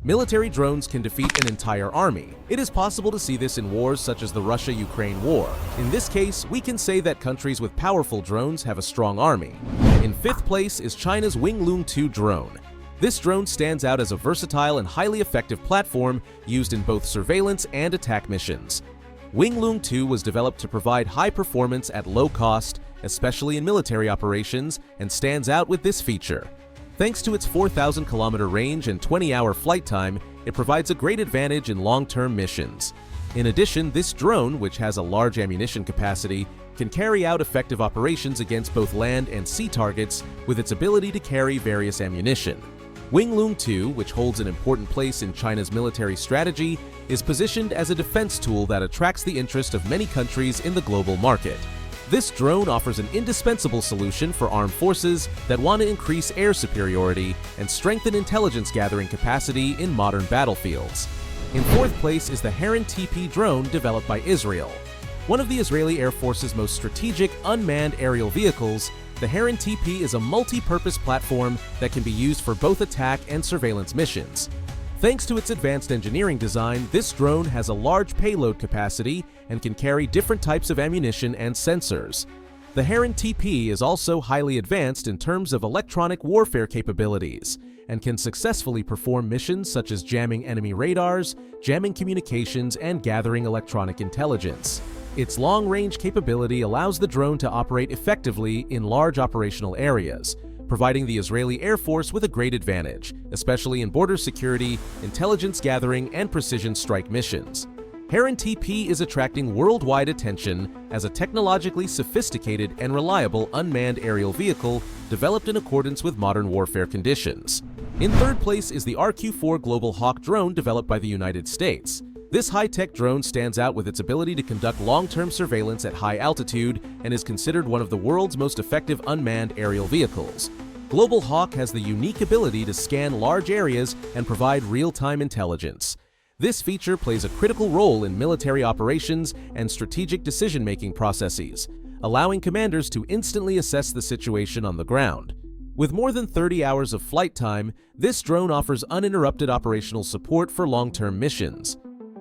Military drones can defeat an entire army. It is possible to see this in wars such as the Russia-Ukraine war. In this case, we can say that countries with powerful drones have a strong army. In fifth place is China's Winglong 2 drone. This drone stands out as a versatile and highly effective platform used in both surveillance and attack missions. Winglong 2 was developed to provide high performance at low cost, especially in military operations, and stands out with this feature. Thanks to its 4,000-kilometer range and 20-hour flight time, it provides a great advantage in long-term missions. In addition, this drone, which has a large ammunition capacity, can carry out effective operations against both land and sea targets with its ability to carry various ammunition. Winglong 2, which holds an important place in China's military strategy, is positioned as a defense tool that attracts the interest of many countries in the global market. This drone offers an indispensable solution for armed forces that want to increase air superiority and strengthen intelligence gathering capacity in modern battlefields. In fourth place is the Heron TP drone developed by Israel. One of the Israeli Air Force's most strategic unmanned aerial vehicles, the Heron TP is a multi-purpose platform that can be used for both attack and surveillance missions. Thanks to its advanced engineering design, this drone has a large payload capacity and can carry different types of ammunition and sensors. The Heron TP is also highly advanced in terms of electronic warfare capabilities and can successfully perform missions such as jamming enemy radars, jamming communications, and gathering electronic intelligence. Its long-range capability allows the drone to operate effectively in large operational areas, providing the Israeli Air Force with a great advantage, especially in border security, intelligence gathering, and precision strike missions. Heron TP is attracting worldwide attention as a technologically sophisticated and reliable unmanned aerial vehicle developed in accordance with modern warfare conditions. In third place is the RQ-4 Global Hawk drone developed by the United States. This high-tech drone stands out with its ability to conduct long-term surveillance at high altitude and is considered one of the world's most effective unmanned aerial vehicles. Global Hawk has the unique ability to scan large areas and provide real-time intelligence. This feature plays a critical role in military operations and strategic decision-making processes, allowing commanders to instantly assess the situation on the ground. With more than 30 hours of flight time, this drone offers uninterrupted operational support for long-term missions.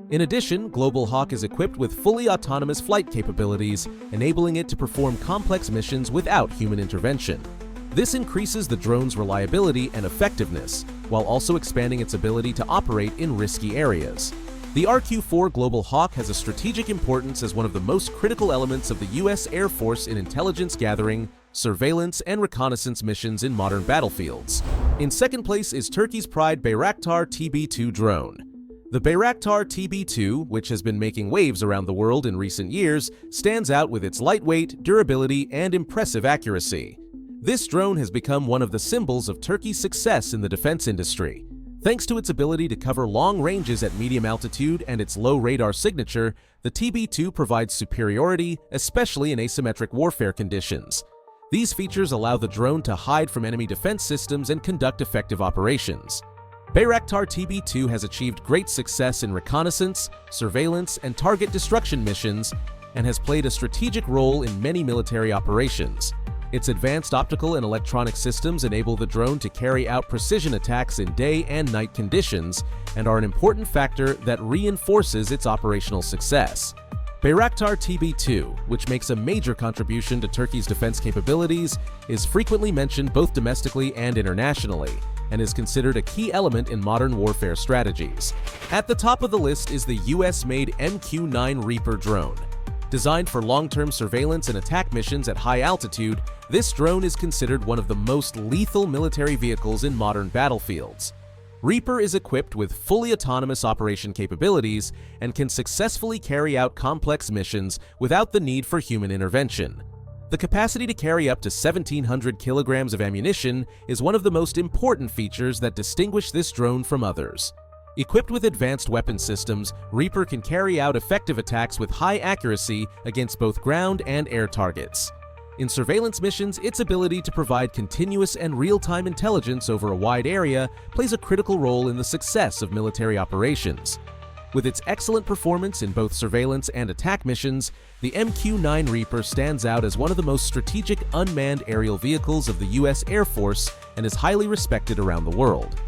In addition, Global Hawk is equipped with fully autonomous flight capabilities, enabling it to perform complex missions without human intervention. This increases the drone's reliability and effectiveness, while also expanding its ability to operate in risky areas. The RQ-4 Global Hawk has a strategic importance as one of the most critical elements of the U.S. Air Force in intelligence gathering, surveillance, and reconnaissance missions in modern battlefields. In second place is Turkey's Pride Bayraktar TB2 drone. The Bayraktar TB2, which has been making waves around the world in recent years, stands out with its lightweight, durability, and impressive accuracy. This drone has become one of the symbols of Turkey's success in the defense industry. Thanks to its ability to cover long ranges at medium altitude and its low radar signature, the TB2 provides superiority, especially in asymmetric warfare conditions. These features allow the drone to hide from enemy defense systems and conduct effective operations. Bayraktar TB2 has achieved great success in reconnaissance, surveillance, and target destruction missions, and has played a strategic role in many military operations. Its advanced optical and electronic systems enable the drone to carry out precision attacks in day and night conditions and are an important factor that reinforces its operational success. Bayraktar TB2, which makes a major contribution to Turkey's defense capabilities, is frequently mentioned both domestically and internationally, and is considered a key element in modern warfare strategies. At the top of the list is the US-made MQ-9 Reaper drone. Designed for long-term surveillance and attack missions at high altitude, this drone is considered one of the most lethal military vehicles in modern battlefields. Reaper is equipped with fully autonomous operation capabilities and can successfully carry out complex missions without the need for human intervention. The capacity to carry up to 1,700 kilograms of ammunition is one of the most important features that distinguish this drone from others. Equipped with advanced weapon systems, Reaper can carry out effective attacks with high accuracy against both ground and air targets. In surveillance missions, its ability to provide continuous and real-time intelligence over a wide area plays a critical role in the success of military operations. With its excellent performance in both surveillance and attack missions, the MQ-9 Reaper stands out as one of the most strategic unmanned aerial vehicles of the U.S. Air Force and is highly respected around the world.